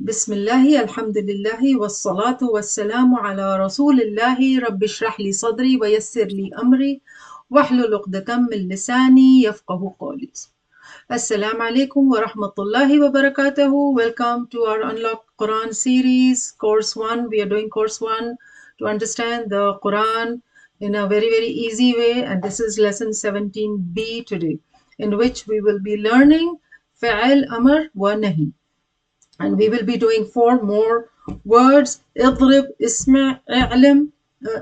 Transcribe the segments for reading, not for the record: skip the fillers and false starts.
بسم الله الحمد لله والصلاة والسلام على رسول الله رب اشرح لي صدري ويسر لي أمري واحلل عقدة من لساني يفقه قولي. Assalamu alaikum wa rahmatullahi wa barakatuhu. Welcome to our Unlock Quran series, Course 1. We are doing Course 1 to understand the Quran in a very, very easy way. And this is Lesson 17B today, in which we will be learning Fa'al, Amr, wa Nahi. And we will be doing 4 more words: اضرب, اسمع, اعلم,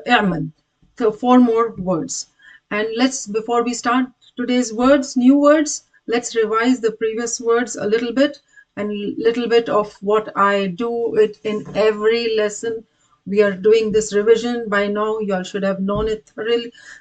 اعمل. So 4 more words. And before we start today's words, new words, let's revise the previous words a little bit and little bit of what I do it in every lesson. We are doing this revision. By now you all should have known it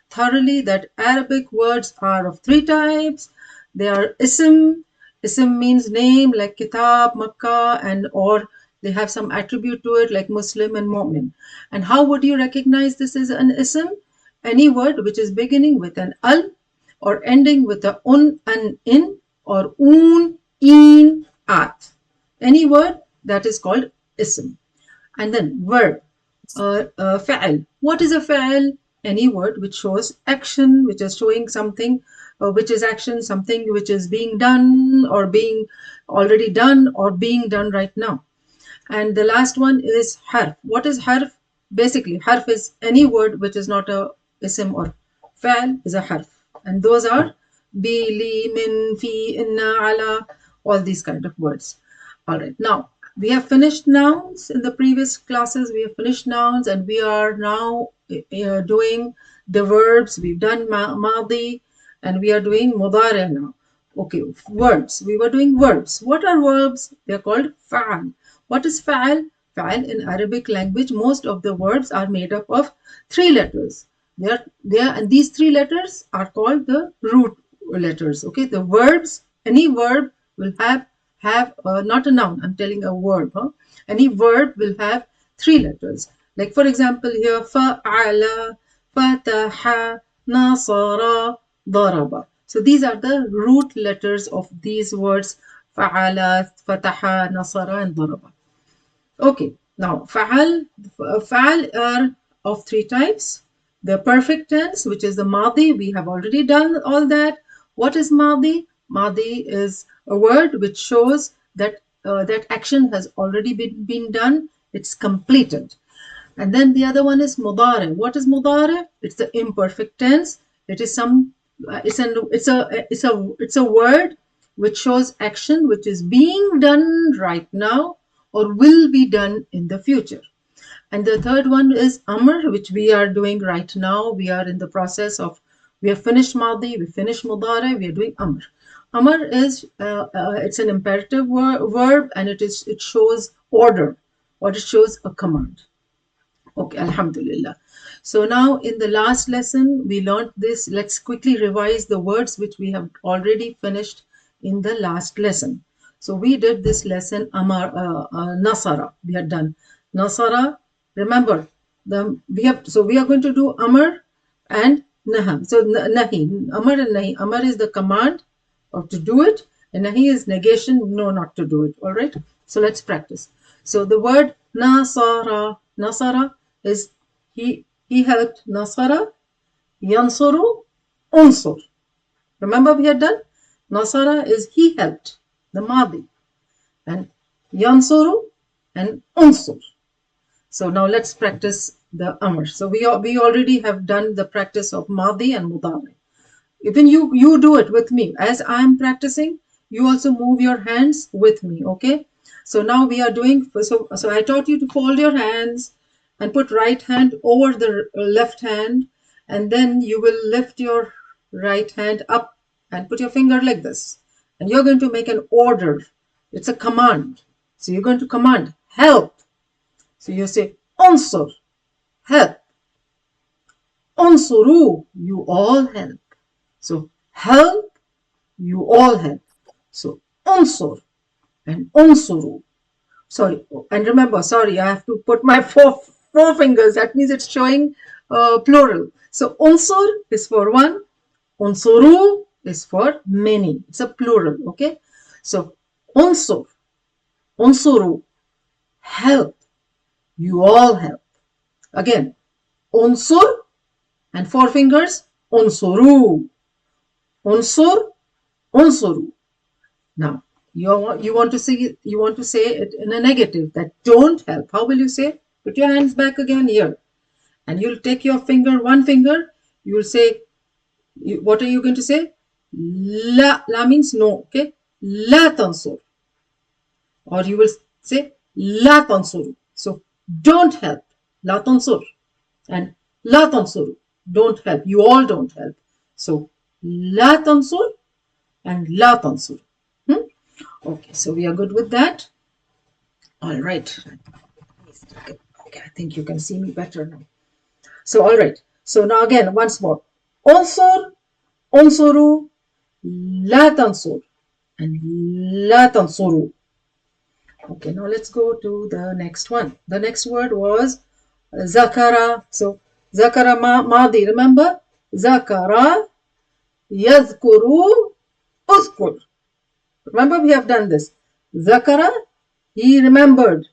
thoroughly that Arabic words are of 3 types. They are ism. Ism means name, like Kitab, Makkah, and or they have some attribute to it like Muslim and Mu'min. And how would you recognize this as an ism? Any word which is beginning with an al or ending with a un, an, in, or un, in, at. Any word that is called ism. And then verb, fa'al. What is a fa'al? Any word which shows action, which is showing something, which is action, something which is being done or being already done or being done right now. And the last one is harf. What is harf? Basically, harf is any word which is not a ism or fa'al is a harf. And those are bi, li, min, fi, inna, ala, all these kind of words. All right. Now, we have finished nouns in the previous classes. We have finished nouns and we are now doing the verbs. We've done madi and we are doing mudari now. Okay, words. We were doing verbs. What are verbs? They are called fa'al. What is fa'al? Fa'al in Arabic language, most of the verbs are made up of 3 letters. And these 3 letters are called the root letters. Okay, the verbs, any verb will have not a noun, I'm telling a verb. Any verb will have 3 letters. Like for example here, fa'ala, fataha, nasara, daraba. So these are the root letters of these words: fa'ala, fataha, nasara, and daraba. Okay, now fa'al are of 3 types. The perfect tense, which is the madi, we have already done all that. What is madi? Madi is a word which shows that that action has already been done. It's completed. And then the other one is mudari. What is mudari? It's the imperfect tense. It is it's a word which shows action which is being done right now or will be done in the future. And the third one is amr, which we are doing right now. We are in the process of, we have finished madi, we finished mudari, we are doing amr. Amr is, it's an imperative verb and it shows order or it shows a command. Okay, alhamdulillah. So now in the last lesson, we learned this. Let's quickly revise the words which we have already finished in the last lesson. So we did this lesson, nasara, we had done. Nasara, remember, we are going to do amr and naha. So nahi, amr and nahi. Amr is the command of to do it, and nahi is negation, no, not to do it. All right. So let's practice. So the word nasara, nasara is he helped. Nasara, yansuru, unsur. Remember we had done nasara is he helped, the madi, and yansuru and unsur. So now let's practice the amr. So we already have done the practice of madi and mudari. Even you do it with me. As I am practicing, you also move your hands with me. Okay. So now we are doing, so I taught you to fold your hands and put right hand over the left hand, and then you will lift your right hand up and put your finger like this. And you're going to make an order. It's a command. So you're going to command, help. So you say, unsur, help. Unsuru, you all help. So help, you all help. So unsur and unsuru. Sorry, and remember, sorry, I have to put my four fingers. That means it's showing plural. So unsur is for one, unsuru is for many. It's a plural, okay? So unsur, unsuru, help. You all help. Again, unsur and four fingers, unsuru. Unsur, unsuru. Now, you want to say it in a negative, that don't help. How will you say? Put your hands back again here. And you'll take your finger, one finger, you'll say, what are you going to say? La. La means no, okay? La tansur. Or you will say, la tansuru. So, don't help. La tansur. And la tansuru. Don't help. You all don't help. So, la tansur and la tansur. Okay, so we are good with that. All right. Okay, I think you can see me better now. So, all right. So now again, once more. Unsur, unsuru, la tansur, and la tansuru. Okay, now let's go to the next one. The next word was zakara. So, zakara madi, remember? Zakara, yazkuru, uskur. Remember, we have done this. Zakara, he remembered.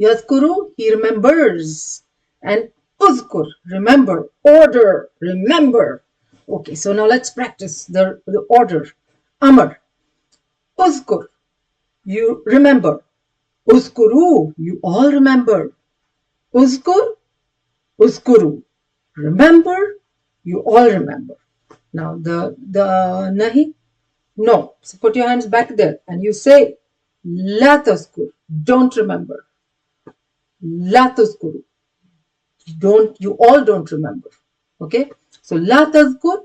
Yazkuru, he remembers. And uzkur, remember. Order, remember. Okay, so now let's practice the order. Amar, uzkur, you remember. Uzkuru, you all remember. Uzkur, uzkuru, remember, you all remember. Now the nahi, no. So put your hands back there and you say, la tazkur, don't remember. La tazkuru, you all don't remember. Okay? So la tazkur,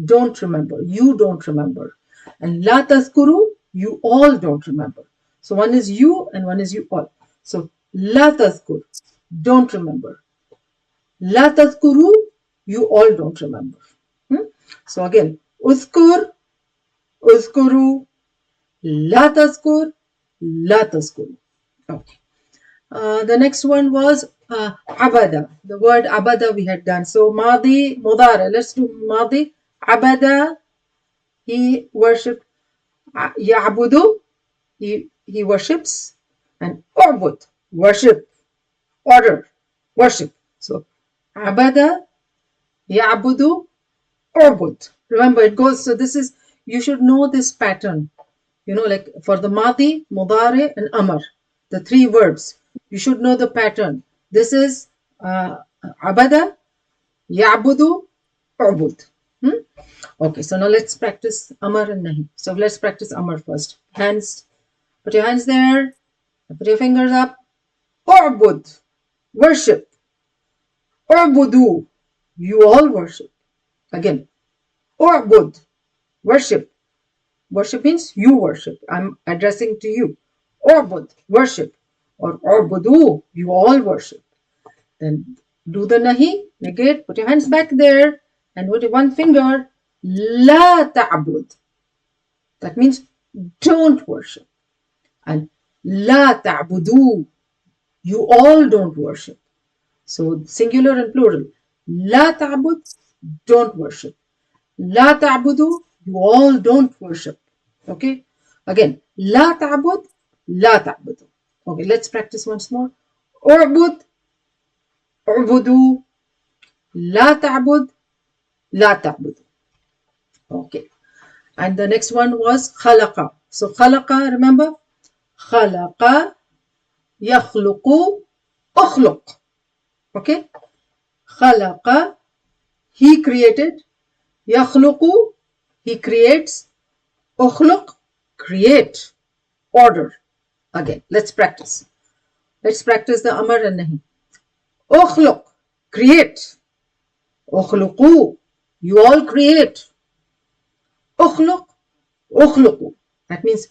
don't remember. You don't remember. And la tazkuru, you all don't remember. So one is you and one is you all. So la tazkur, don't remember. La tazkuru, you all don't remember. So again, uzkur, uzkuru, la tazkur, la tazkuru. Okay. The next one was abada. The word abada we had done. So madi, mudara. Let's do madi. Abada, he worshipped. Ya'budu, he worships. And u'bud, worship. Order, worship. So abada, ya'budu, u'bud. Remember, it goes, so this is, you should know this pattern. You know, like for the madi, mudare, and amar, the three verbs. You should know the pattern. This is abada, ya'budu, u'bud. Okay, so now let's practice amar and nahi. So let's practice amar first. Hands, put your hands there, put your fingers up. U'bud, worship. U'budu, you all worship. Again, u'bud, worship. Worship means you worship. I'm addressing to you. U'bud, worship. Or u'budu, you all worship. Then do the nahi, negate, put your hands back there, and with one finger, la ta'bud. That means don't worship. And la ta'budu, you all don't worship. So singular and plural. La ta'bud, don't worship. La ta'budu, you all don't worship. Okay? Again, la ta'bud, la ta'budu. Okay, let's practice once more. U'bud, u'budu, la ta'bud, la ta'budu. Okay. And the next one was khalaqa. So khalaqa, remember? Khalaqa, yakhluqu, ukhluq. Okay? Khalaqa, he created. Yakhluqu, he creates. Ukhluq, create. Order. Again, let's practice. Let's practice the amar and nahi. Ukhluq, create. Ukhluqu, you all create. Ukhluq, ukhluqu. That means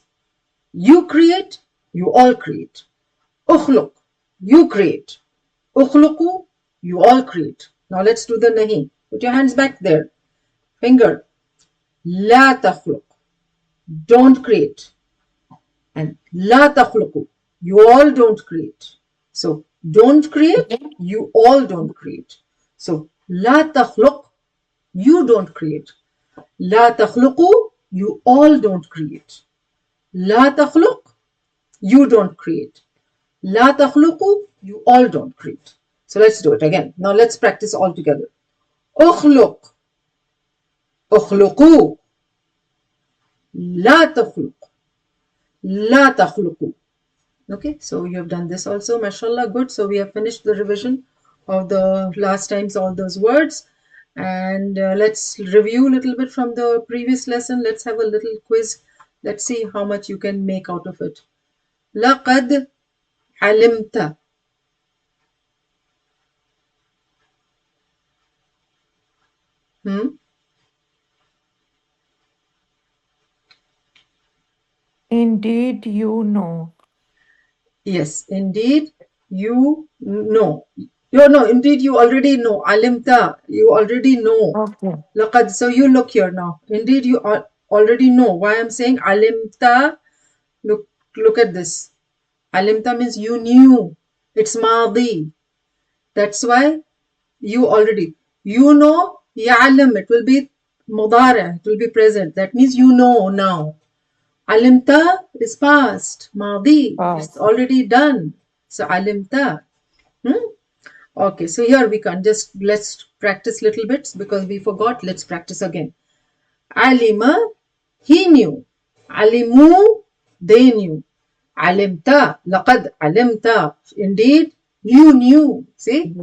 you create, you all create. Ukhluq, you create. Ukhluqu, you all create. Now let's do the nahi. Put your hands back there. Finger. La takhluq, don't create. And la takhluqu, you all don't create. So don't create, you all don't create. So la takhluq, you don't create. La takhluqu, you all don't create. La takhluq, you don't create. لا تخلقوا, you all don't create. So let's do it again. Now let's practice all together. اخلق, اخلقوا, لا تخلق, لا تخلقوا. Okay, so you have done this also, mashallah, good. So we have finished the revision of the last times all those words, and let's review a little bit from the previous lesson. Let's have a little quiz. Let's see how much you can make out of it. لقد علمت. Indeed, you know. Yes, indeed, you know. No, indeed, you already know. Alimta, you already know. Okay. Laqad, so you look here now. Indeed, you already know. Why I'm saying alimta, look at this. Alimta means you knew. It's madi. That's why you already. You know, ya'lam, it will be mudara, it will be present. That means you know now. Alimta is past, madi, it's already done. So alimta. Okay, so here we can just, let's practice little bits because we forgot. Let's practice again. Alima, he knew. Alimu, they knew. Alimta, laqad alimta. Indeed, you knew. See?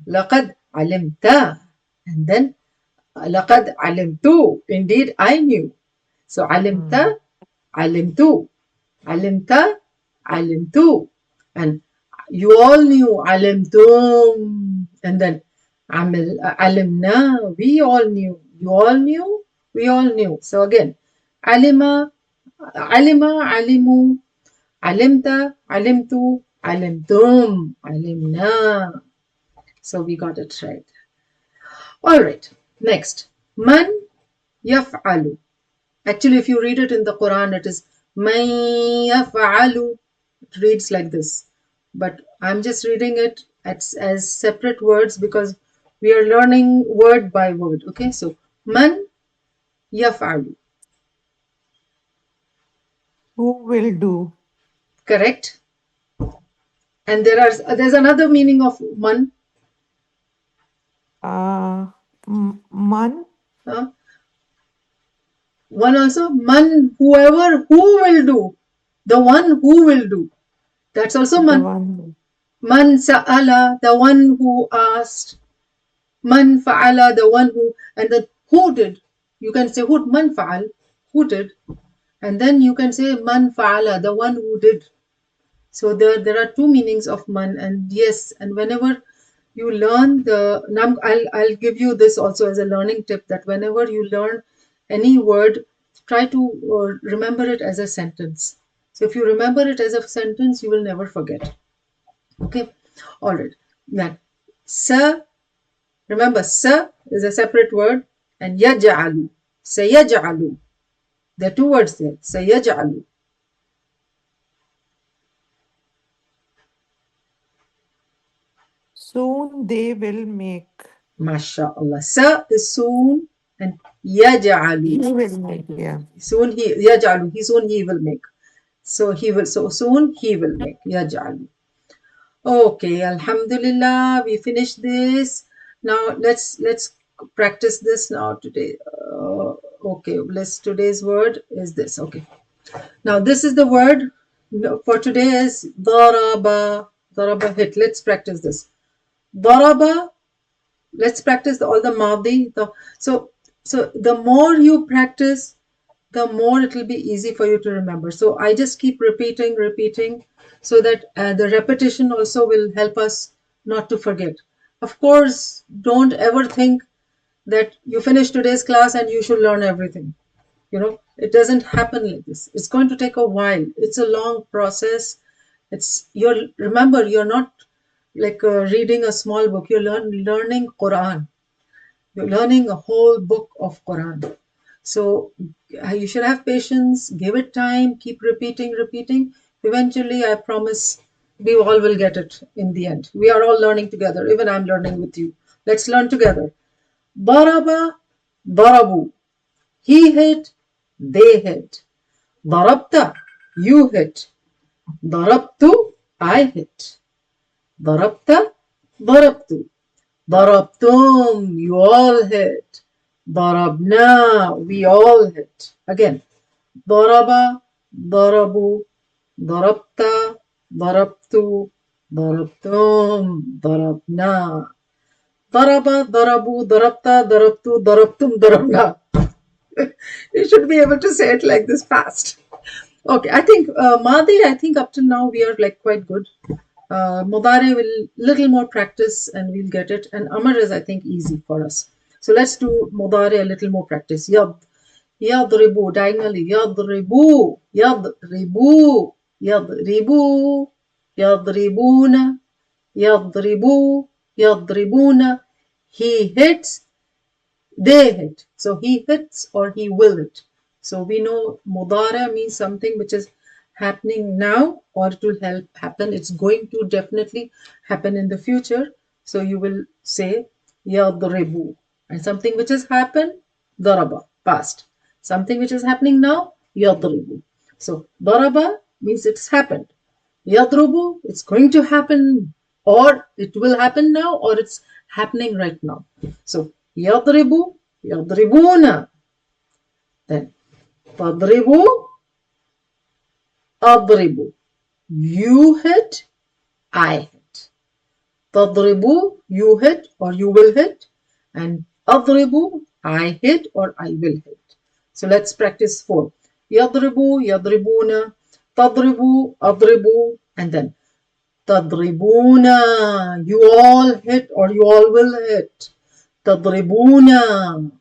Laqad alimta. And then laqad alimtu. Indeed, I knew. So alimta, alimtu. Alimta, alimtu. And you all knew alimtum. And then alimna, we all knew. You all knew, we all knew. So again, alima, alimu, alimta, alimtu, alimtum, alimna. So we got it right. All right. Next, man yaf'alu. Actually, if you read it in the Quran, it is man yaf'alu. It reads like this. But I'm just reading it as separate words because we are learning word by word. Okay, so man yaf'alu. Who will do? Correct. And there's another meaning of man. Man. One also, man, whoever, who will do. The one who will do. That's also man. Man sa'ala, the one who asked. Man fa'ala, the one who, and then who did. You can say who, man fa'al, who did. And then you can say man fa'ala, the one who did. So there are two meanings of man, and yes, and whenever you learn I'll give you this also as a learning tip, that whenever you learn any word, try to remember it as a sentence. So if you remember it as a sentence, you will never forget. Okay, all right. Now, sa, remember, sa is a separate word, and yaj'alu, sayaj'alu. There are two words there, sayaj'alu. Soon they will make. MashaAllah. Sa is soon, and yaj'alu. He will make, yeah. Soon yaj'alu, soon he will make. So soon he will make. Yaj'alu. Okay, Alhamdulillah, we finished this. Now let's practice this now today. Okay, today's word is this. Okay. Now this is the word for today is daraba. Daraba, hit. Let's practice this. Daraba. Let's practice all the madi. So the more you practice, the more it will be easy for you to remember. So I just keep repeating, so that the repetition also will help us not to forget. Of course, don't ever think that you finish today's class and you should learn everything. You know, it doesn't happen like this. It's going to take a while. It's a long process. Remember, you're not like reading a small book. You're learning Quran. You're learning a whole book of Quran. So you should have patience, give it time, keep repeating. Eventually, I promise we all will get it in the end. We are all learning together. Even I'm learning with you. Let's learn together. Daraba, darabu. He hit, they hit. Darabta, you hit. Darabtu, I hit. ضربت, ضربت. ضربتم, you all hit. ضربنا, we all hit. Again, ضرب, ضربوا. ضربت, ضربت. ضربتم, ضربنا. ضرب, ضربوا, ضربت, ضربت, ضربتم, ضربنا. You should be able to say it like this fast. Okay, I think Madi, I think up till now we are like quite good. Mudare will little more practice and we'll get it. And Amar is, I think, easy for us. So let's do Mudare a little more practice. Yad, yadribu, diagonally. Yadribu, yadribu, yadribu, yadribuna, yadribu, yadribuna. He hits, they hit. So he hits or he will hit. So we know mudara means something which is happening now or it will help happen. It's going to definitely happen in the future. So you will say yadribu. And something which has happened, daraba, past. Something which is happening now, yadribu. So daraba means it's happened. Yadrubu, it's going to happen or it will happen now or it's happening right now. So yadribu, yadribuna. Then tadribu, adribu. You hit, I hit. Tadribu, you hit or you will hit. And adribu, I hit or I will hit. So let's practice 4. Yadribu, yadribuna. Tadribu, adribu. And then tadribuna, you all hit or you all will hit. Tadribuna.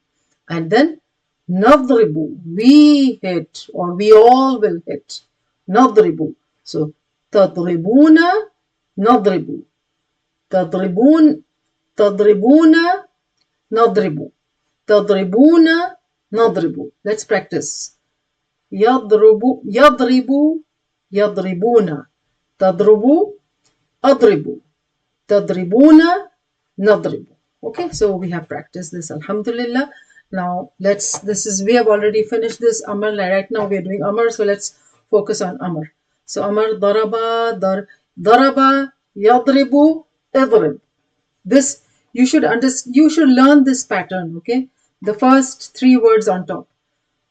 And then nadribu, we hit or we all will hit. Nadribu. So tadribuna, nadribu. Tadribun, tadribuna, nadribu. Tadribuna, nadribu. Let's practice. Yadribu, yadribu, yadribuna. Tadrubu, adribu. Tadribuna, nadribu. Okay, so we have practiced this, alhamdulillah. Now we have already finished this Amar. Right now we are doing Amar, so let's focus on Amar. So Amar, daraba, daraba, yadribu, idrib. This, you should learn this pattern, okay? The first 3 words on top.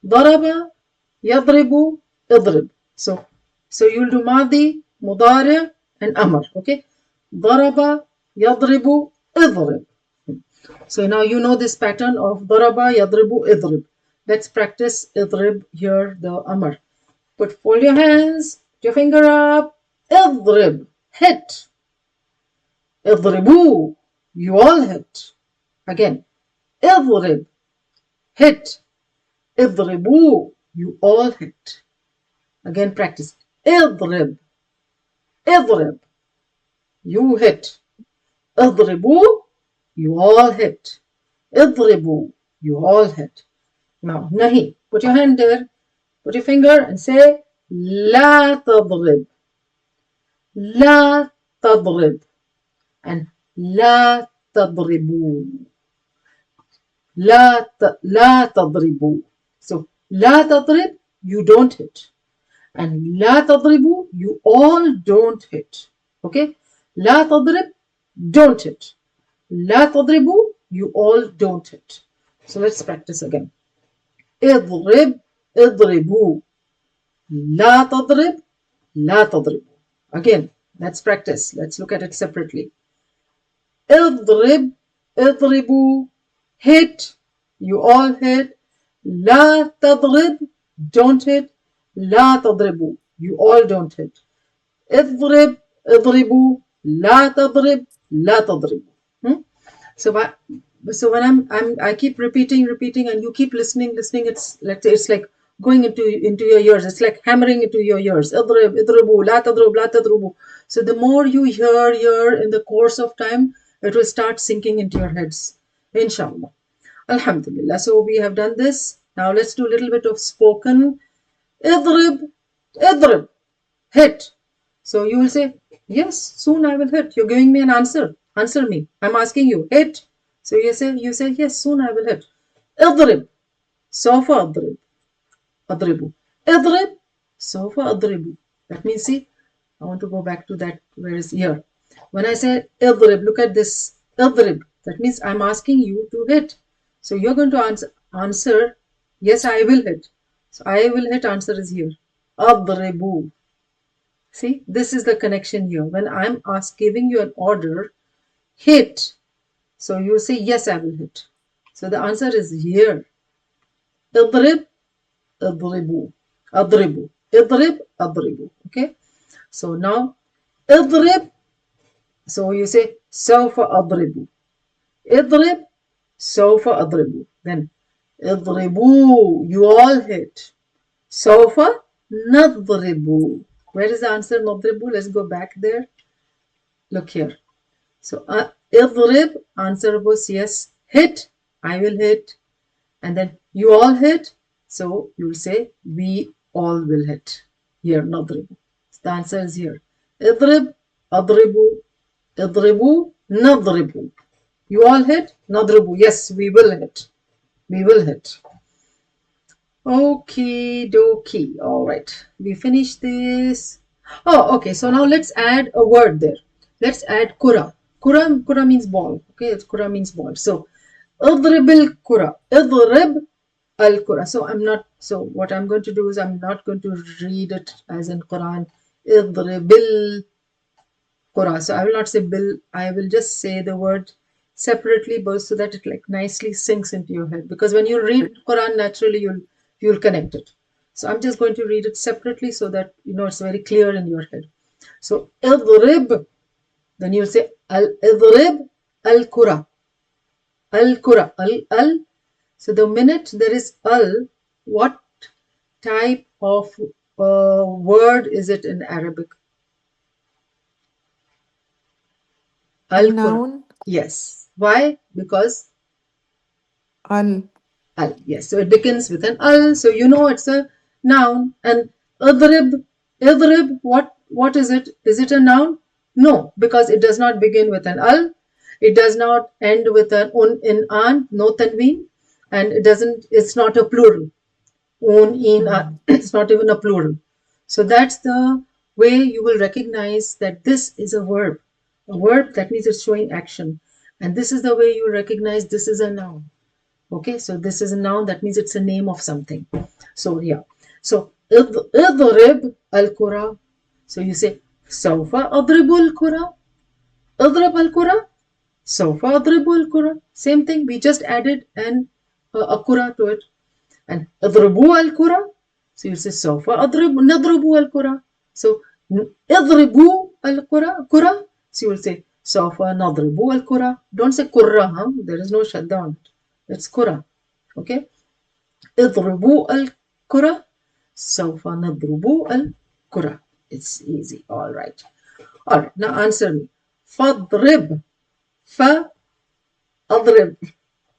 Daraba, yadribu, idrib. So you'll do Madi, Mudari, and Amar, okay? Daraba, yadribu, idrib. So now you know this pattern of daraba, yadribu, idrib. Let's practice idrib here, the Amar. Fold your hands, put your finger up. Idrib, hit. Idribu, you all hit. Again, idrib, hit. Idribu, you all hit. Again, practice. Idrib, idrib, you hit. Idribu, you all hit. Idribu, you all hit. Now, nahi. Put your hand there. Put your finger and say, La tadrib. La tadrib. And La tadribu. La tadribu. So, La tadrib, you don't hit. And La tadribu, you all don't hit. Okay? La tadrib, don't hit. La tadribu, you all don't hit. So let's practice again. اضرب, اضربوا. لا تضرب, لا تضربوا. Again, let's practice. Let's look at it separately. اضرب, اضربوا. Hit, you all hit. لا تضرب, don't hit. لا تضربوا, you all don't hit. اضرب, اضربوا. لا تضرب, لا تضربوا. So when I keep repeating, and you keep listening, it's like going into your ears. It's like hammering into your ears. اضرب, اضربوا, لا تضرب, لا تضربوا. So the more you hear in the course of time, it will start sinking into your heads. Inshallah. Alhamdulillah. So we have done this. Now let's do a little bit of spoken. اضرب, اضرب, hit. So you will say, yes, soon I will hit. You're giving me an answer. Answer me. I'm asking you, hit. So you say, yes, soon I will hit. اضرب, سوف أضرب, أضربه. اضرب, سوف أضربه. That means, see, I want to go back to that. Where is here? When I say اضرب, look at this. اضرب. That means I'm asking you to hit. So you're going to answer yes, I will hit. So I will hit answer is here. اضرب. See, this is the connection here. When I'm giving you an order, hit. So you say yes, I will hit. So the answer is here. اضرب, اضربوا. اضربوا. اضرب, اضربوا. Okay. So now اضرب. So you say سوف أضرب. اضرب سوف أضرب. Then اضربوا. You all hit. سوف نضرب. Where is the answer? نضرب. Let's go back there. Look here. So اضرب. Answer was yes. Hit. I will hit. And then you all hit. So you will say we all will hit. Here نضرب. The answer is here. اضرب. أضرب. اضربوا نضربوا. You all hit? نضربوا. Yes, we will hit. We will hit. Okay, dokie. All right. We finished this. Oh, okay. So now let's add a word there. Let's add kura. Kura means ball. Okay, kura means ball. So اضرب الكرة. اضرب الكرة. So what I'm going to do is I'm not going to read it as in Quran. اضرب الكرة. So I will not say bil. I will just say the word separately, both so that it like nicely sinks into your head. Because when you read Quran, naturally you'll connect it. So I'm just going to read it separately so that it's very clear in your head. So اضرب. Then you'll say اضرب الكرة. Al-Qura. Al. So the minute there is al, what type of word is it in Arabic? Al-Qura. Noun. Yes. Why? Because Al. al. Yes. So it begins with an al. So it's a noun. And adrib. Adrib. What is it? Is it a noun? No, because it does not begin with an al. It does not end with an un in an, no tanween, and it's not a plural. Un, in, it's not even a plural. So that's the way you will recognize that this is a verb. A verb, that means it's showing action. And this is the way you recognize this is a noun. Okay, so this is a noun, that means it's a name of something. So yeah. So اضرب الكرة. So you say سوف أضرب الكرة. اضرب الكرة. سوف أضرب الكرة. Same thing, we just added a kura to it. And اضربوا الكرة. So you say سوف نضرب الكرة. So اضربوا الكرة. كرة. So you will say سوف نضرب الكرة. Don't say كرة, huh? There is no shut down. It's كرة. Okay. اضربوا الكرة. سوف نضرب الكرة. It's easy. All right. All right. Now answer me. فاضرب. أضرب.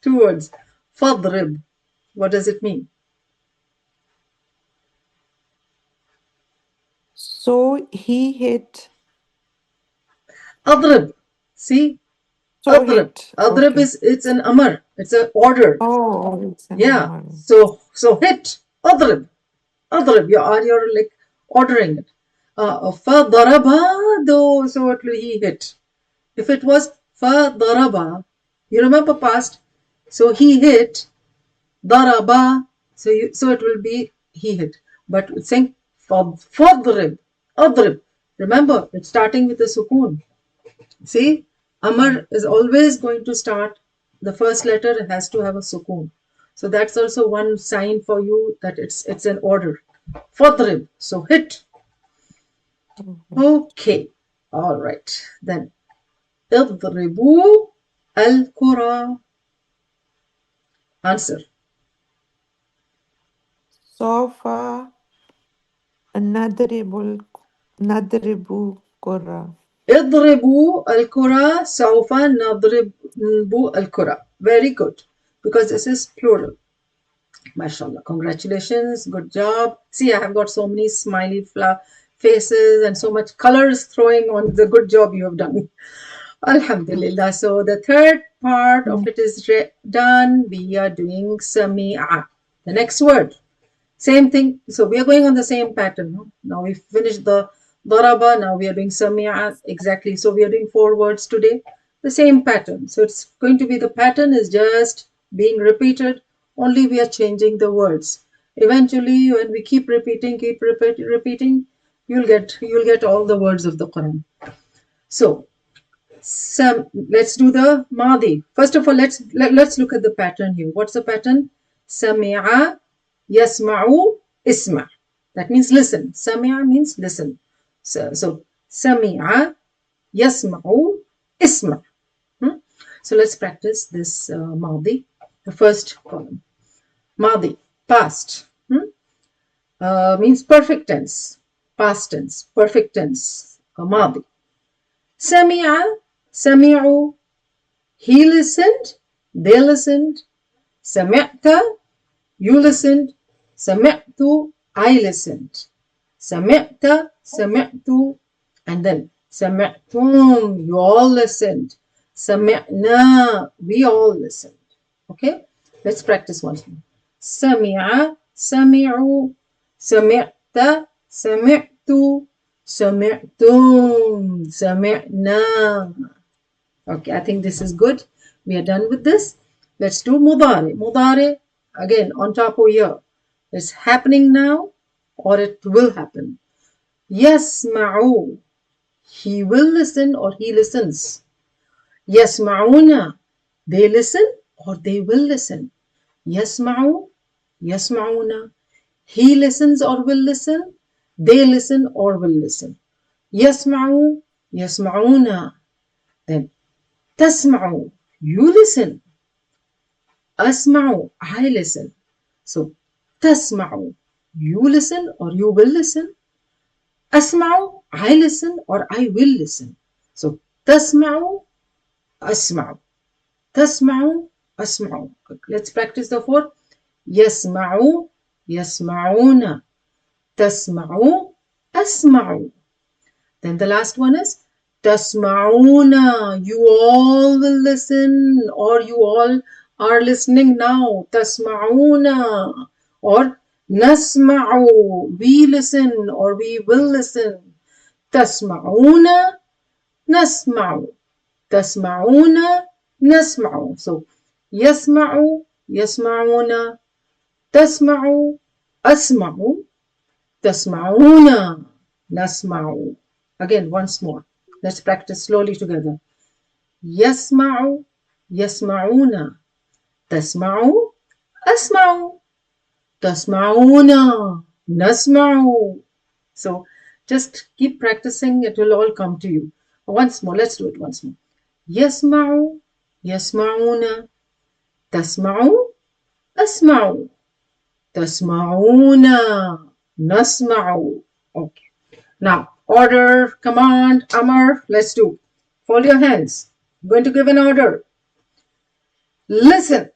Two words. فاضرب. What does it mean? So he hit. أضرب. See? So أضرب. hit. أضرب Okay. it's an amr. It's an order. Oh, it's an Yeah. amar. So hit. أضرب. أضرب. You're like ordering it. فضربها though, so it will he hit. If it was فضربها, you remember past. So he hit. ضربا. So it will be he hit. But it's saying فضرب. أضرب. Remember, it's starting with a sukoon. See, Amar is always going to start, the first letter has to have a sukoon. So that's also one sign for you that it's an order. Fadrib, so hit. Okay, all right. Then, اضربوا الكرة. Answer. سوف نضرب الكرة. اضربوا الكرة. سوف نضرب الكرة. Very good. Because this is plural. MashaAllah. Congratulations. Good job. See, I have got so many smiley faces and so much colors throwing on the good job you have done. Alhamdulillah. So the third part of it is done. We are doing sami'a. The next word. Same thing. So we are going on the same pattern. No? Now we finished the ضرب, now we are doing سمع, exactly. So we are doing 4 words today, the same pattern. So it's going to be, the pattern is just being repeated, only we are changing the words. Eventually, when we keep repeating, you'll get all the words of the Quran. So let's do the Madi. First of all, let's look at the pattern here. What's the pattern? Sami'a, yasma'u, isma'. That means listen. Sami'a means listen. So Sami'a, yasma'u, isma'. So let's practice this Madi. The first column. Madi, past. Means perfect tense. Past tense, perfect tense. Madi. Sami'a, sami'u. He listened, they listened. Sami'ta, you listened. Sami'tu, I listened. Sami'ta, sami'tu. And then sami'tum, you all listened. Sami'na, we all listened. Okay, let's practice once more. Sami'a, sami'u. Sami'ta, sami'tu. Sami'tum, sami'na. Okay, I think this is good. We are done with this. Let's do mudari. Mudari, again, on top of here. It's happening now, or it will happen. Yasma'u, he will listen or he listens. Yasma'una, they listen or they will listen. Yasma'u, yasma'una, he listens or will listen. They listen or will listen. Yasma'u, yasma'una. Then tasma'u, you listen. Asma'u, I listen. So tasma'u, you listen or you will listen. Asma'u, I listen or I will listen. So tasma'u, asma'u. Tasma'u, asma'u. Let's practice the 4. Yasma'u, yasma'una. Tasma'u, asma'u. Then the last one is tasma'una. You all will listen or you all are listening now. Tasma'una. Or nasma'u. We listen or we will listen. Tasma'una, nasma'u. Tasma'una, nasma'u. So yasma'u, yasma'una. Tasma'u, asma'u. Tasma'una, nasma'u. Again, once more. Let's practice slowly together. Yasma'u, yasma'una. Tasma'u, asma'u. Tasma'una, nasma'u. So just keep practicing. It will all come to you. Once more. Let's do it once more. Yasma'u, yasma'una. Tasma'u, asma'u. Tasma'una, nasma'u. Okay. Now, order, command, amar. Let's do. Fold your hands. I'm going to give an order. Listen.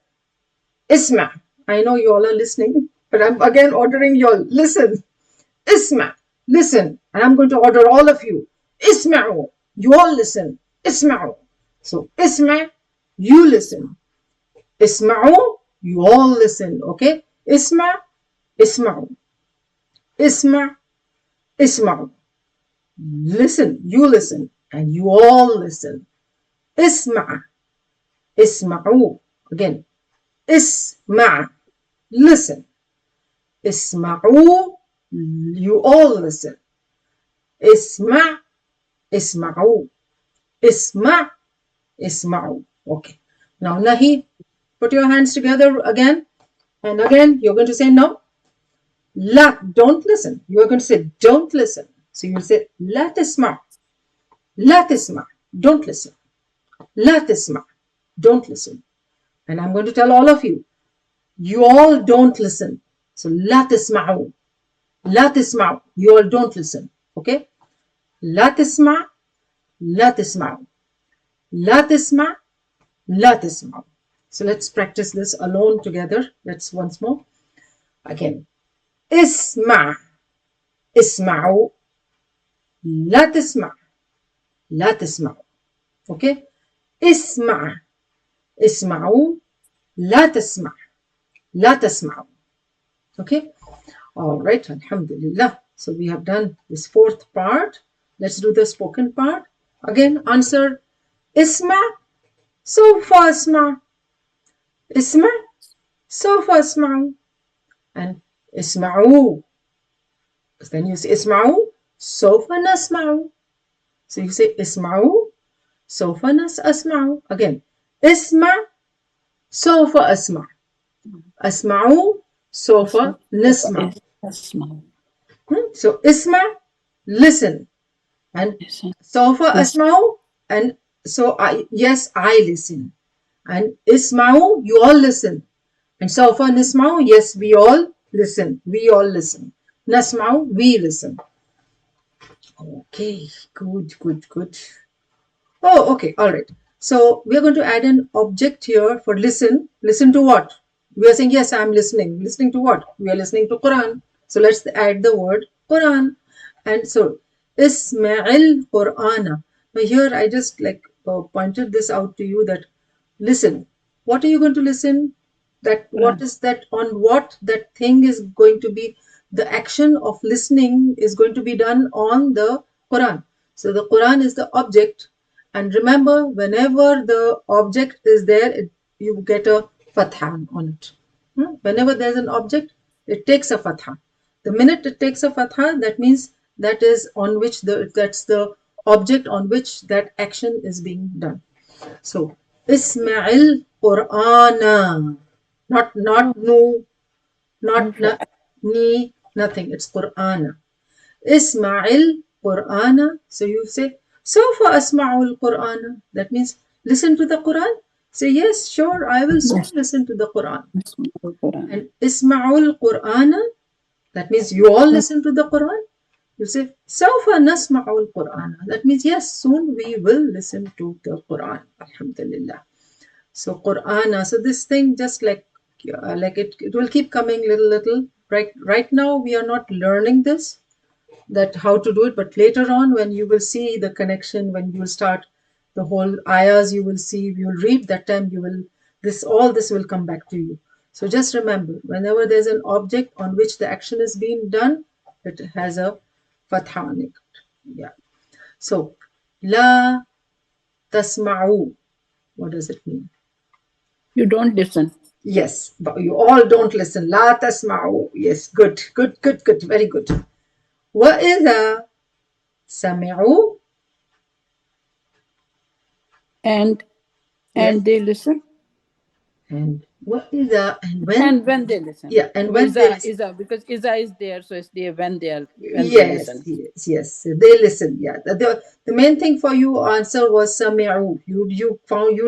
Isma. I know you all are listening, but I'm again ordering you all. Listen. Isma. Listen. And I'm going to order all of you. Isma'u. You all listen. Isma'u. So, isma. You listen. Isma'u. You all listen. Okay? Isma. Isma'u. Isma. Isma'u. Listen, you listen, and you all listen. Isma', isma'u. Again, isma', listen. Isma'u, you all listen. Isma', isma'u. Isma', isma'u. Okay. Now, Nahi, put your hands together again. And again, you're going to say no. La, don't listen. You are going to say don't listen. So you'll say la tasma'. La tasma'. Don't listen. La tasma'. Don't listen. And I'm going to tell all of you. You all don't listen. So la tasma'u. La tasma'u. You all don't listen. Okay? La tasma'. La tasma'u. La tasma'. La tasma'u. So let's practice this alone together. Let's once more. Again. اسمع اسمعوا لا تسمع لا تسمعوا. Okay? اسمع اسمعوا لا تسمع لا تسمعوا. Okay? All right. Alhamdulillah. So we have done this fourth part. Let's do the spoken part. Again, answer اسمع سوف أسمع. اسمع سوف أسمع. And اسمعوا. Then you say اسمعوا سوف نسمع. So you say اسمعوا سوف أسمع. Again, اسمع سوف أسمع. أسمعوا سوف نسمع. So اسمع, listen. And سوف أسمع, and so yes, I listen. And اسمعوا, you all listen. And سوف نسمع, yes, we all listen. We all listen. نسمع, we listen. Okay, good. Oh, okay, all right. So we are going to add an object here for listen. Listen to what? We are saying, yes, I'm listening. Listening to what? We are listening to Quran. So let's add the word Quran. And so, Isma'il Qur'ana. Now here I just pointed this out to you that listen. What are you going to listen? That what is that, on what that thing is going to be, the action of listening is going to be done on the Quran. So the Quran is the object, and remember, whenever the object is there, you get a fatha on it. Whenever there's an object, it takes a fatha. The minute it takes a fatha, that means that is on which that's the object on which that action is being done. So Isma'il Qur'ana. Not no, not ni, nothing. It's Qur'ana. Isma'il Qur'ana. So you say, Sawfa asma'ul Qur'ana. That means listen to the Quran. Say, yes, sure, I will soon listen to the Quran. And Isma'ul Qur'ana. That means you all listen to the Quran. You say, Sawfa nasma'ul Qur'ana. That means, yes, soon we will listen to the Quran. Alhamdulillah. So Qur'ana. So this thing just like it will keep coming little. Right now we are not learning this, that how to do it, but later on when you will see the connection, when you will start the whole ayahs, you will see, you will read, that time you will, all this will come back to you. So just remember, whenever there's an object on which the action is being done, it has a fatha on it. Yeah. So la tasma'u. What does it mean? You don't listen. Yes, but you all don't listen. La tasma'u. Yes, good. Very good. وَإِذَا سَمِعُوا. And Yes. they listen. And وَإِذَا, and when. And when they listen. Yeah, and when they listen. Iza, because Iza is there, so it's there when they Yes, listen. yes. They listen. Yeah. The main thing for you answer was sami'u. You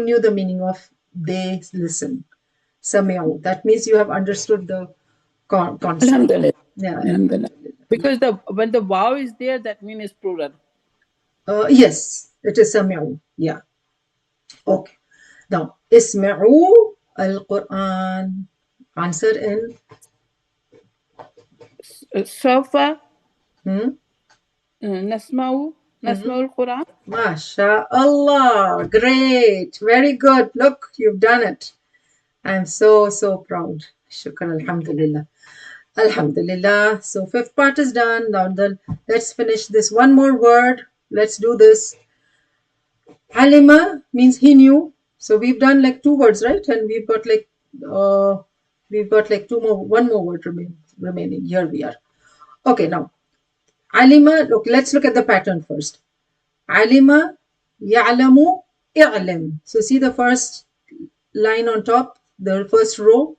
knew the meaning of they listen. Sami'u. That means you have understood the concept. Alhamdulillah. Yeah. Alhamdulillah. Because when the wow is there, that means it's plural. Yes, it is sami'u. Yeah. Okay. Now, isma'u al-Quran. Answer in Sawfa nasma'u al-Quran. MashaAllah. Great. Very good. Look, you've done it. I'm so proud. Shukran. Alhamdulillah. Alhamdulillah. So fifth part is done. Now then, let's finish this one more word. Let's do this. Alima means he knew. So we've done like two words, right? And we've got like one more word remaining. Here we are. Okay, now Alima. Look, let's look at the pattern first. Alima, ya'lamu, i'lam. So see the first line on top, the first row.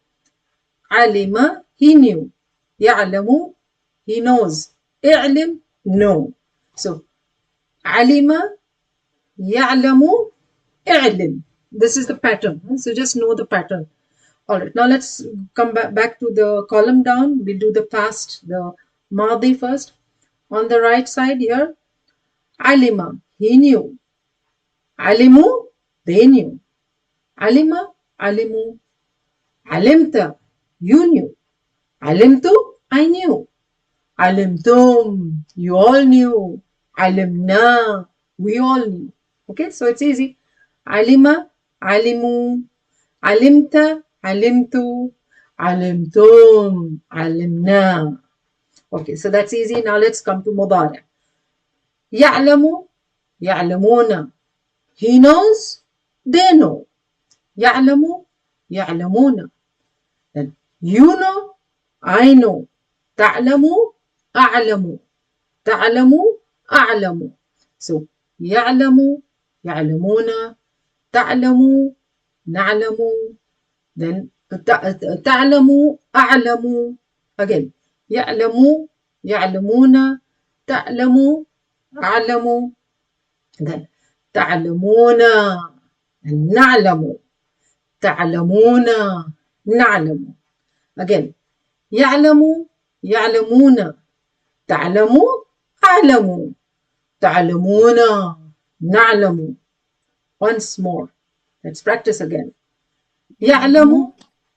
Alima, he knew. Ya'lamu, he knows. I'lam, know. So Alima, ya'lamu, i'lam. This is the pattern. So just know the pattern. All right. Now let's come back to the column down. We'll do the past, the madi first. On the right side here, Alima, he knew. Alimu, they knew. Alima, alimu. Alimta, you knew. Alimtu, I knew. Alimtum, you all knew. Alimna, we all knew. Okay, so it's easy. Alima, alimu. Alimta, alimtu. Alimtum, alimna. Okay, so that's easy. Now let's come to مضارع. يعلم يعلمون. He knows, they know. يعلم يعلمون. Then you know, I know. تعلم أعلم. تعلم أعلم. So يعلم يعلمون. تعلم نعلم. Then تعلم أعلم. Again يعلم يعلمون. تعلم أعلم. Then تعلمون نعلم. تعلمون نعلم. Again يعلم يعلمون. تعلم أعلم. تعلمون نعلم. Once more. Let's practice again. يعلم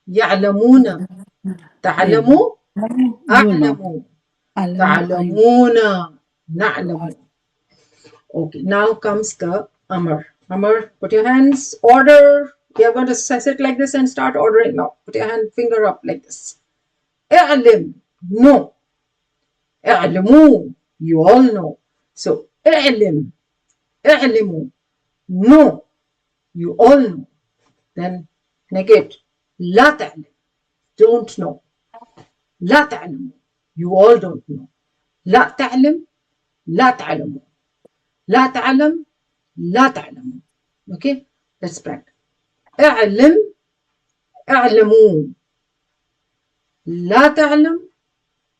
يعلمون. تعلم أعلم. تعلمون نعلم. Okay, now comes the Amr. Amr, put your hands, order. We are going to sit like this and start ordering now. Put your finger up like this. اعلم, no. اعلموا, you all know. So, اعلم, اعلموا, no. You all know. Then negate. لا تعلم, don't know. لا تعلم, you all don't know. لا تعلم, لا تعلموا. لا تعلم, لا تعلموا. Okay, let's practice. اعلم, اعلموا. لا تعلم,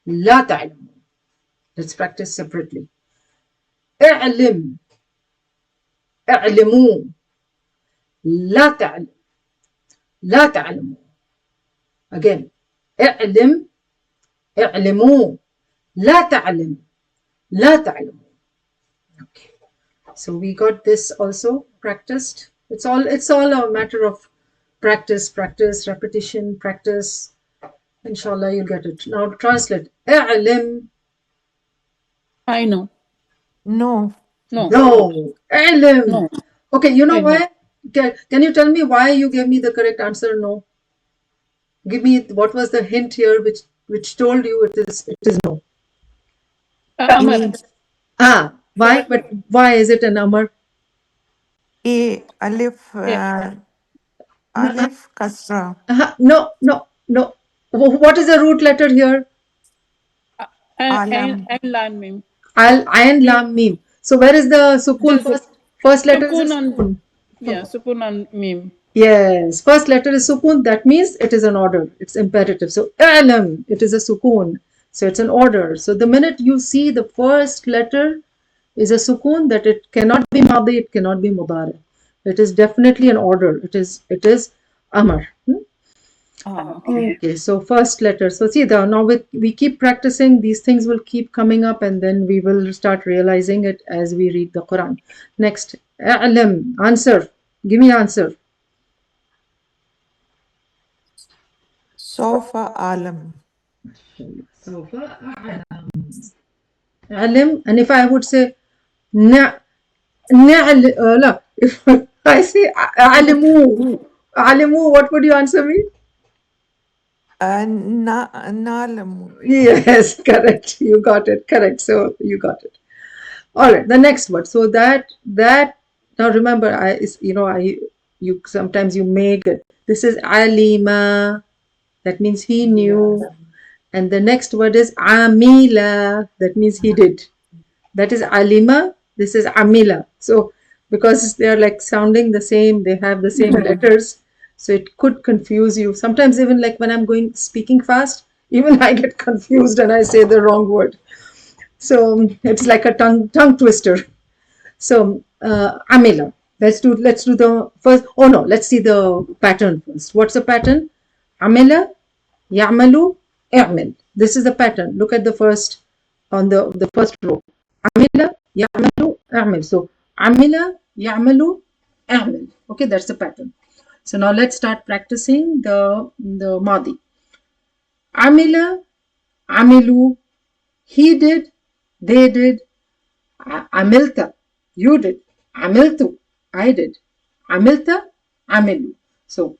لا تعلموا. Let's practice separately. اعلم, اعلموا. لا تعلم, لا تعلموا. Again. اعلم, اعلموا. لا تعلم, لا تعلموا. Okay. So we got this also practiced. It's all a matter of practice, repetition, practice. Inshallah, you'll get it. Now translate. اعلم. I know. No. No. No. اعلم. No. Okay, you know I know. why? Can you tell me why you gave me the correct answer? No. Give me what was the hint here which told you it is no. Amar. Why? But why is it an Amr? A, alif, Yeah. alif, kasra. No. What is the root letter here? Alam. And lam mim. Ayn lam mim. So where is the sukun? First letter is a sukun. Yeah, sukun on mim. Yes, first letter is sukun. That means it is an order. It's imperative. So alam, it is a sukun. So it's an order. So the minute you see the first letter is a sukun, that it cannot be madi, it cannot be mudari. It is definitely an order. It is amar. Okay, so first letter. So see, now we keep practicing, these things will keep coming up, and then we will start realizing it as we read the Quran. Next, اعلم. Answer. Give me answer. Sofa alam. اعلم. And if I would say if I say اعلموا, what would you answer me? Nalamu. Yes, correct. You got it. Correct. So you got it. All right. The next word. So that now remember, you sometimes you make it. This is alima. That means he knew. And the next word is amila. That means he did. That is alima. This is amila. So because they are like sounding the same, they have the same letters. So it could confuse you. Sometimes even like when I'm speaking fast, even I get confused and I say the wrong word. So it's like a tongue twister. So amila. Let's do the first. Oh no, let's see the pattern first. What's the pattern? Amila, ya'malu, اعمل. This is the pattern. Look at the first on the first row. Amila, ya'malu, اعمل. So amila, ya'malu, اعمل. Okay, that's the pattern. So now let's start practicing the madi. Amila, amilu, he did, they did. Amilta, you did. Amiltu, I did. Amilta, amilu. So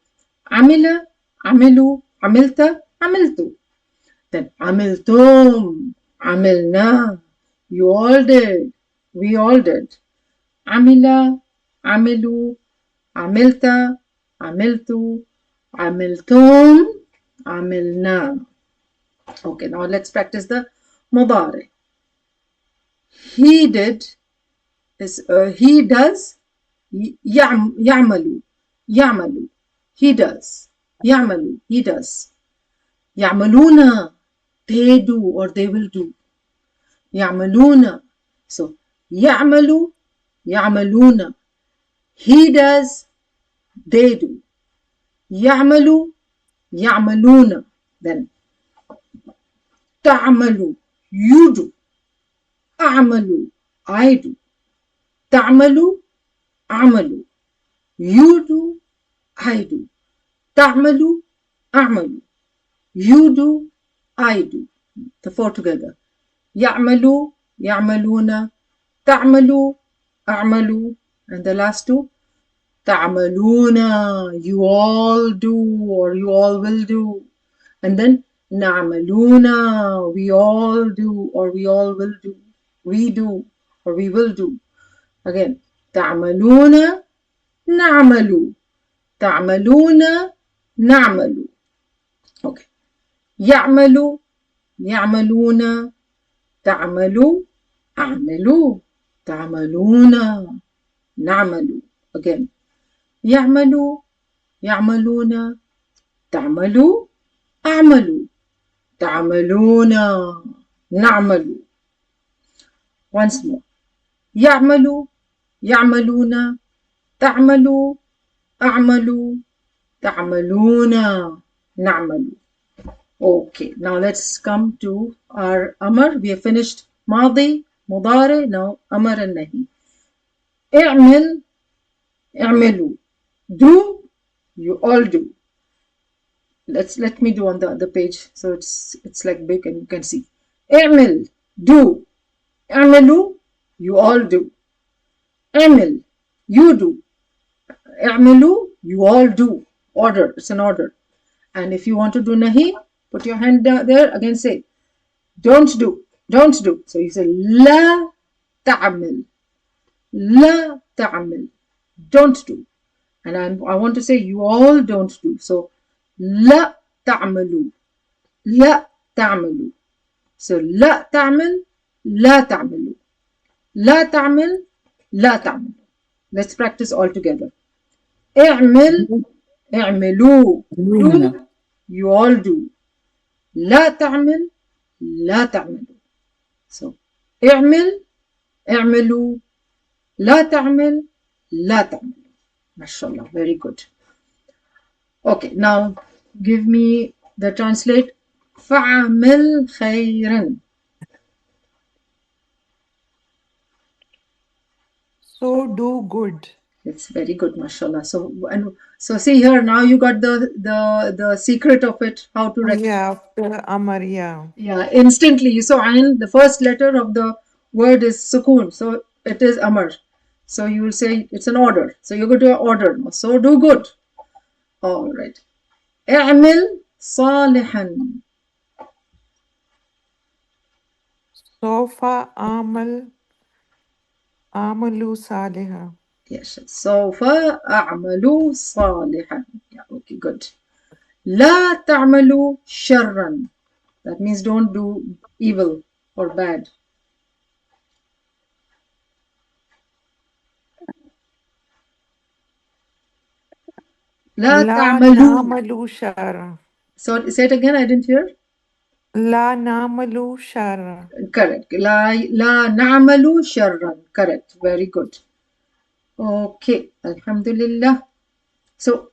amila, amilu, amilta, amiltu. Then amiltum, عملنا. You all did. We all did. عمل, عملوا, عملت, عملت, عملتم, عملنا. Okay, now let's practice the مضارع. He did is he does. يعمل, يعمل. He does. يعمل, he does. يعملون, they do or they will do. يعملون. So يعمل, يعملون. He does, they do. يعمل, يعملون. Then تعمل, you do. أعمل, I do. تعمل, أعمل. You do, I do. تعمل, أعمل. You do, I do. The four together. يعمل, يعملون. تعمل, أعمل. And the last two. تعملون, you all do or you all will do. And then نعملون, we all do or we all will do. We do or we will do. Again, تعملون, نعمل. تعملون, نعمل. Okay. يعمل, يعملون. تعمل, أعمل. تعملون, نعمل. Again. يعمل, يعملون. تعمل, أعمل. تعملون, نعمل. Once more. يعمل, يعملون. تعمل, أعمل. تعملون, نعمل. Okay, now let's come to our أمر. We have finished ماضي, مضارع. Now أمر النهي. اعمل, اعملوا. Do, you all do. Let me do on the other page so it's like big and you can see. اعمل, do. اعملوا, you all do. اعمل, you do. اعملوا, you all do. Order, it's an order. And if you want to do nahi, put your hand there, again say, don't do, don't do. So you say, لا تعمل, لا تعمل, don't do. And I want to say, you all don't do. So, لا تعملوا, لا تعملوا. So, لا تعمل, لا تعملوا. لا تعمل, لا تعملوا. Let's practice all together. اعمل, اعملوا. Do, you all do. لا تعمل, لا تعملوا. So, اعمل, اعملوا. لا تعمل, لا تعملوا. MashaAllah, very good. Okay, now give me the translate. فَعَمِلْ خَيْرًا. So do good. It's very good, mashallah. So see here, now you got the secret of it, how to write. Yeah, after Amar, yeah. Yeah, instantly you saw Ain, the first letter of the word is sukun, so it is Amar. So you will say it's an order. So you're going to order. So do good. All right. اعمل صالحا. سوف أعمل صالحا. Yes. سوف أعمل صالحا. Yeah, okay, good. لا تعملوا شرا. That means don't do evil or bad. لا لا تعملوا. نعمل شرا. So say it again, I didn't hear. لا نعمل شرا. Correct. لا نعمل شرا. Correct. Very good. Okay. Alhamdulillah. So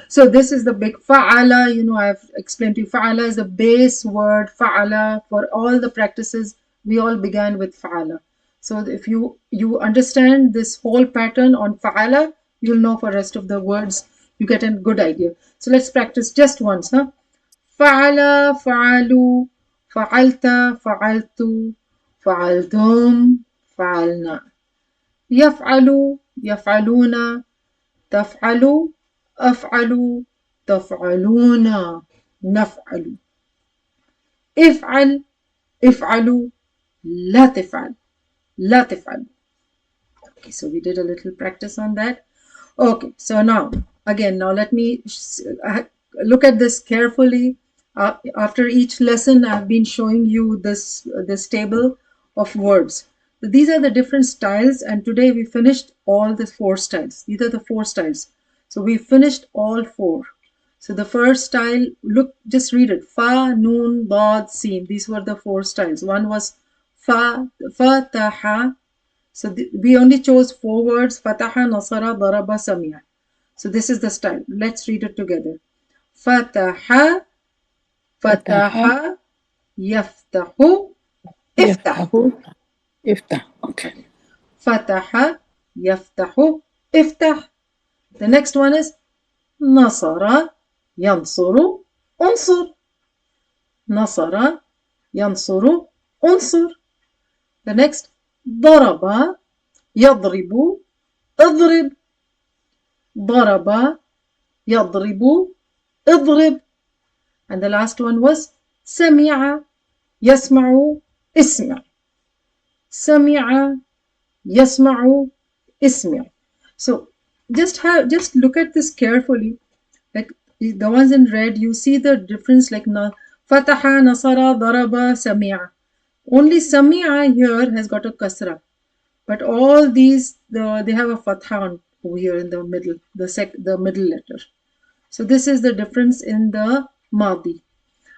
so this is the big fa'ala. I've explained to you, fa'ala is the base word. Fa'ala, for all the practices, we all began with fa'ala. So if you understand this whole pattern on fa'ala, you'll know for rest of the words, you get a good idea. So let's practice just once. Fa'ala, fa'alu, fa'alta, fa'altu, fa'altum, fa'alna. Yaf'alu, yaf'aluna, تفعل أفعل تفعلون نفعل افعل افعلوا لا تفعل لا تفعل. Okay, so we did a little practice on that. Okay, so now let me look at this carefully. After each lesson, I've been showing you this table of verbs. So these are the different styles, and today we finished all the 4 styles. These are the 4 styles. So we finished all 4. So the first style, look, just read it. Fa, noon, dad, sin. These were the 4 styles. One was fa, fataha. So we only chose 4 words. Fataha, nasara, daraba, sami'a. So this is the style. Let's read it together. Fataha, fataha, yaftahu, iftah. Iftah. Okay. Fataha, yaftahu, iftah. The next one is nasara, yansuru, unsur. Nasara, yansuru, unsur. The next, daraba, yadribu, اضرب. ضرب يضرب اضرب. And the last one was سمع يسمع اسمع. سمع يسمع اسمع. So just look at this carefully. Like the ones in red, you see the difference, like فتح نصر ضرب سمع. Only سمع here has got a kasra, but all these they have a fatha over here in the middle, the middle letter. So this is the difference in the madi.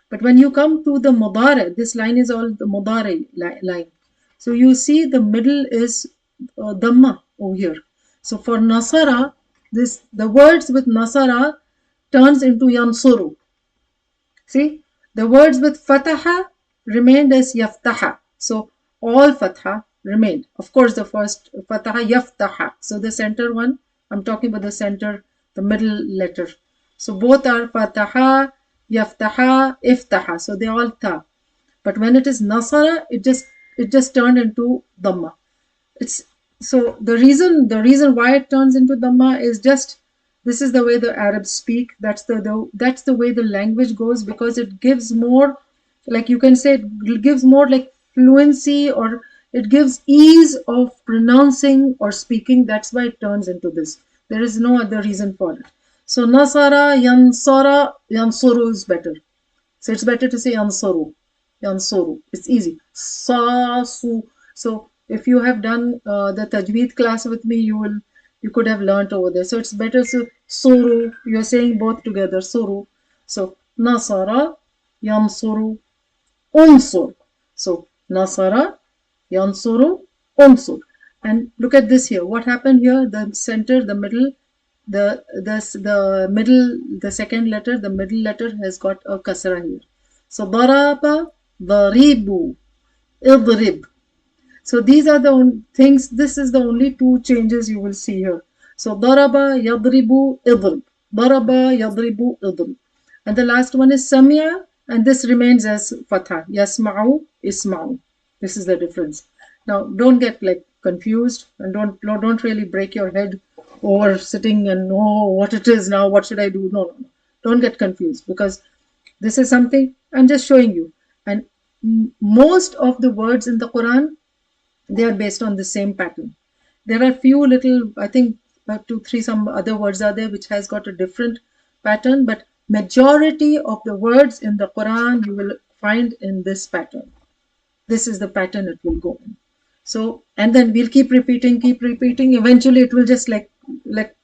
But when you come to the mudari, this line is all the mudari line. So you see the middle is dhamma over here. So for nasara, the words with nasara turns into yansuru. See, the words with fataha remained as yaftaha. So all fatha remained. Of course, the first fataha yaftaha. So the center one, I'm talking about the center, the middle letter. So both are fataha, yaftaha, iftaha. So they all ta. But when it is nasara, it just turned into dhamma. So the reason why it turns into dhamma is just, this is the way the Arabs speak. That's the way the language goes, because it gives more, like you can say, it gives more like fluency, or it gives ease of pronouncing or speaking. That's why it turns into this. There is no other reason for it. So nasara, yansara, yansuru is better. So it's better to say yansuru. Yansuru. It's easy. Sa-su. So if you have done the tajweed class with me, you could have learnt over there. So it's better to suru. You're saying both together. Suru. So nasara, yansuru, unsur. So nasara, yansuru, unsur. And look at this here. What happened here? The center, the middle, the middle, the second letter, the middle letter has got a kasra here. So daraba, daribu, idrib. So these are the things. This is the only 2 changes you will see here. So daraba, yadribu, idrib. Daraba, yadribu, idrib. And the last one is samia, and this remains as fatha. Yasma'u, isma'u. This is the difference. Now don't get like confused, and don't really break your head over sitting and what it is now, what should I do? No. Don't get confused, because this is something I'm just showing you. And most of the words in the Quran, they are based on the same pattern. There are few little, I think 2, 3 some other words are there which has got a different pattern, but majority of the words in the Quran you will find in this pattern. This is the pattern it will go in. So, and then we'll keep repeating. Eventually it will just like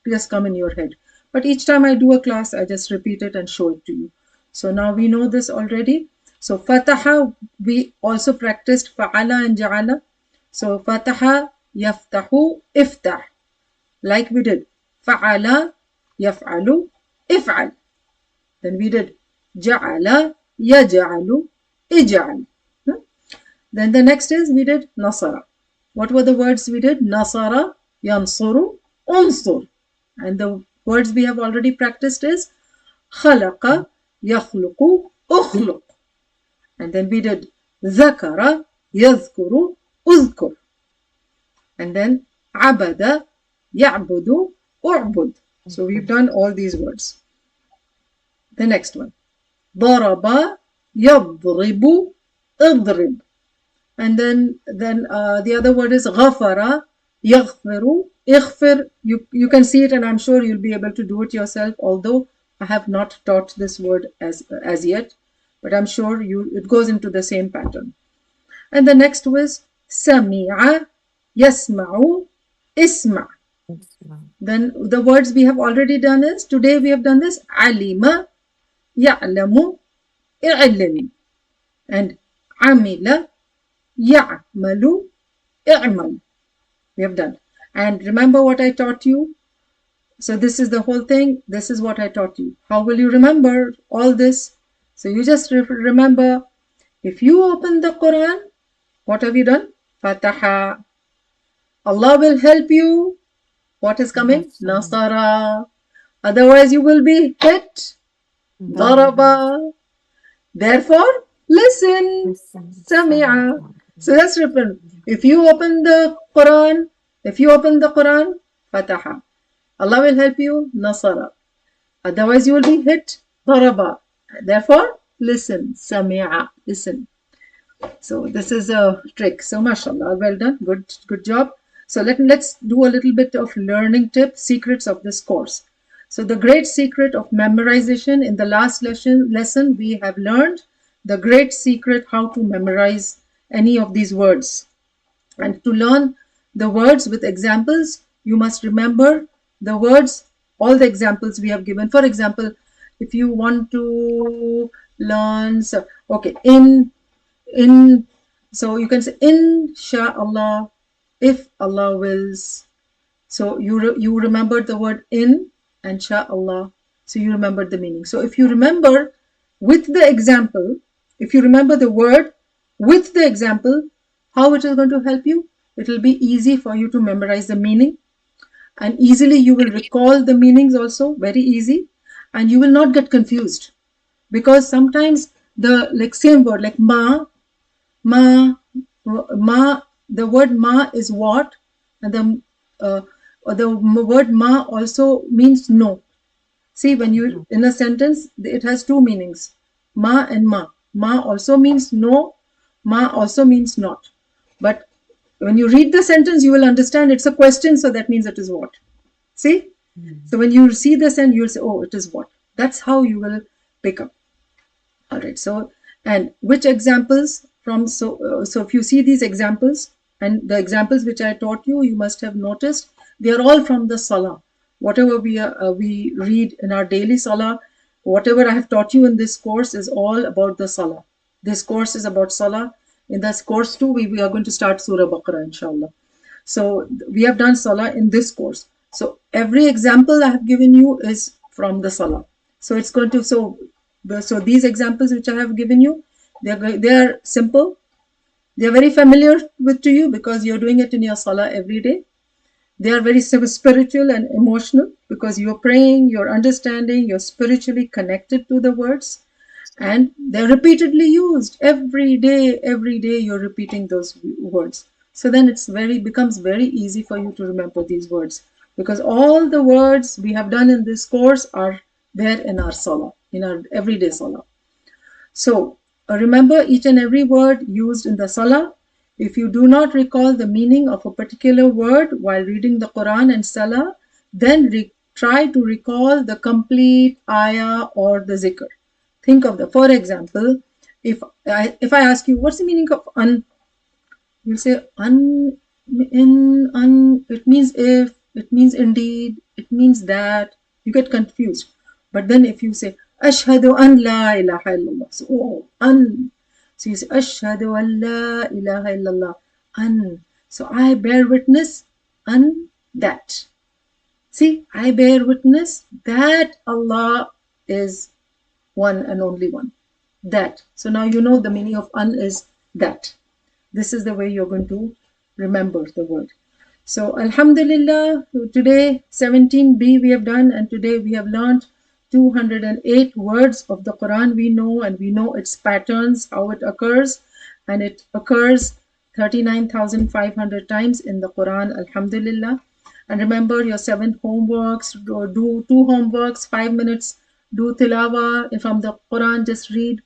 just come in your head. But each time I do a class, I just repeat it and show it to you. So now we know this already. So fataha, we also practiced fa'ala and ja'ala. So fataha, yaftahu, iftah. Like we did fa'ala, yaf'alu, if'al. Then we did ja'ala, yaj'alu, ij'al. Then the next is we did nasara. What were the words we did? Nasara, yansuru, unsur. And the words we have already practiced is khalaqa, yakhluqu, ukhluq. And then we did zakara, yadhkuru, uzkur. And then abada, ya'budu, u'bud. So we've done all these words. The next one. Daraba, yadribu, idrib. And then the other word is غفر, يغفر, اغفر. You can see it, and I'm sure you'll be able to do it yourself, although I have not taught this word as yet, but I'm sure it goes into the same pattern. And the next was سمع, يسمع, اسمع. Then the words we have already done is, today we have done this علم, يعلم, اعلم. And عمل, يعمل, اعمل. We have done. And remember what I taught you? So this is the whole thing. This is what I taught you. How will you remember all this? So you just remember, if you open the Quran, what have you done? Fataha. Allah will help you. What is coming? Nasara. Otherwise you will be hit. Daraba. Therefore, listen. Sami'a. So that's written. If you open the Quran, Fataha. Allah will help you, Nasara. Otherwise you will be hit, Daraba. Therefore, listen. Sami'a. Listen. So this is a trick. So mashallah, well done. Good job. So let's do a little bit of learning tips, secrets of this course. So the great secret of memorization, in the last lesson we have learned the great secret how to memorize any of these words. And to learn the words with examples, you must remember the words, all the examples we have given. For example, if you want to learn, so, okay, so you can say inshallah, if Allah wills. So you remembered the word in and sha'Allah, so you remembered the meaning. So if you remember with the example, if you remember the word with the example, how it is going to help you? It will be easy for you to memorize the meaning, and easily you will recall the meanings also, very easy, and you will not get confused, because sometimes the same word like ma, the word ma is what, and the word ma also means no. See, when you in a sentence, it has two meanings, ma and ma. Ma also means no, ma also means not. But when you read the sentence, you will understand it's a question, so that means it is what. See? So when you see the sentence, you'll say, oh, it is what. That's how you will pick up. All right. So, and which examples from, so if you see these examples, and the examples which I taught you, you must have noticed, they are all from the Salah. Whatever we read in our daily Salah, whatever I have taught you in this course is all about the Salah. This course is about Salah. In this course too, we are going to start Surah Baqarah, inshallah. So we have done Salah in this course. So every example I have given you is from the Salah. So it's going to, so these examples which I have given you, they are simple. They are very familiar to you because you're doing it in your Salah every day. They are very spiritual and emotional because you're praying, you're understanding, you're spiritually connected to the words, and they're repeatedly used every day. Every day you're repeating those words. So then becomes very easy for you to remember these words, because all the words we have done in this course are there in our Salah, in our everyday Salah. So remember each and every word used in the Salah. If you do not recall the meaning of a particular word while reading the Quran and Salah, then try to recall the complete ayah or the zikr. Think of for example, if I ask you, what's the meaning of an? You'll say an, it means if, it means indeed, it means that. You get confused. But then if you say ashhadu an la ilaha illallah, so an. So you say ashhadu an la ilaha illallah, an. So I bear witness an that. See, I bear witness that Allah is one and only one. That. So now you know the meaning of an is that. This is the way you're going to remember the word. So alhamdulillah, today 17B we have done, and today we have learned 208 words of the Quran we know, and we know its patterns, how it occurs, and it occurs 39,500 times in the Quran, alhamdulillah. And remember your 7 homeworks, do 2 homeworks, 5 minutes, do tilawa from the Quran, just read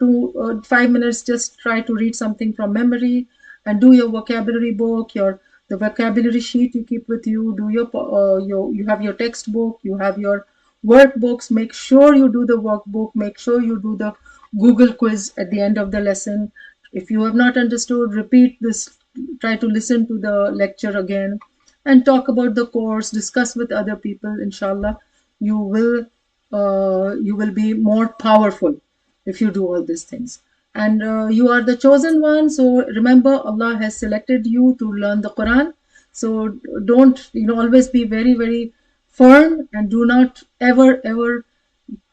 5 minutes, just try to read something from memory and do your vocabulary book, the vocabulary sheet you keep with you, do you have your textbook, you have your workbooks. Make sure you do the workbook, make sure you do the Google quiz at the end of the lesson. If you have not understood, repeat this, try to listen to the lecture again and talk about the course, discuss with other people. Inshallah, you will be more powerful if you do all these things. And you are the chosen one. So remember, Allah has selected you to learn the Quran. So don't, always be very, very firm and do not ever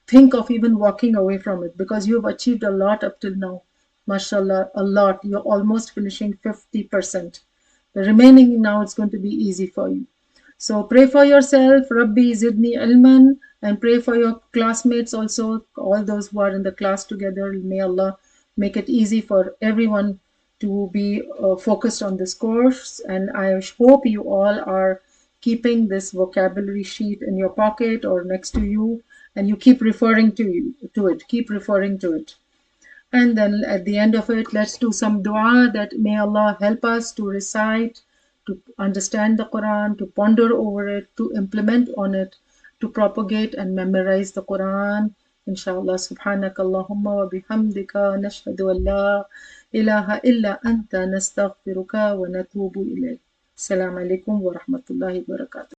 think of even walking away from it, because you have achieved a lot up till now. MashaAllah, a lot. You're almost finishing 50%. The remaining now, it's going to be easy for you. So pray for yourself, Rabbi Zidni Ilman, and pray for your classmates also, all those who are in the class together. May Allah make it easy for everyone to be focused on this course. And I hope you all are keeping this vocabulary sheet in your pocket or next to you, and you keep referring to it, keep referring to it. And then at the end of it, let's do some dua that may Allah help us to recite, to understand the Quran, to ponder over it, to implement on it, to propagate and memorize the Quran. Inshallah, subhanakallahumma wa bihamdika nashhadu an la ilaha illa anta nastaghfiruka wa natubu ilayk. Assalamu alaikum wa rahmatullahi wa barakatuh.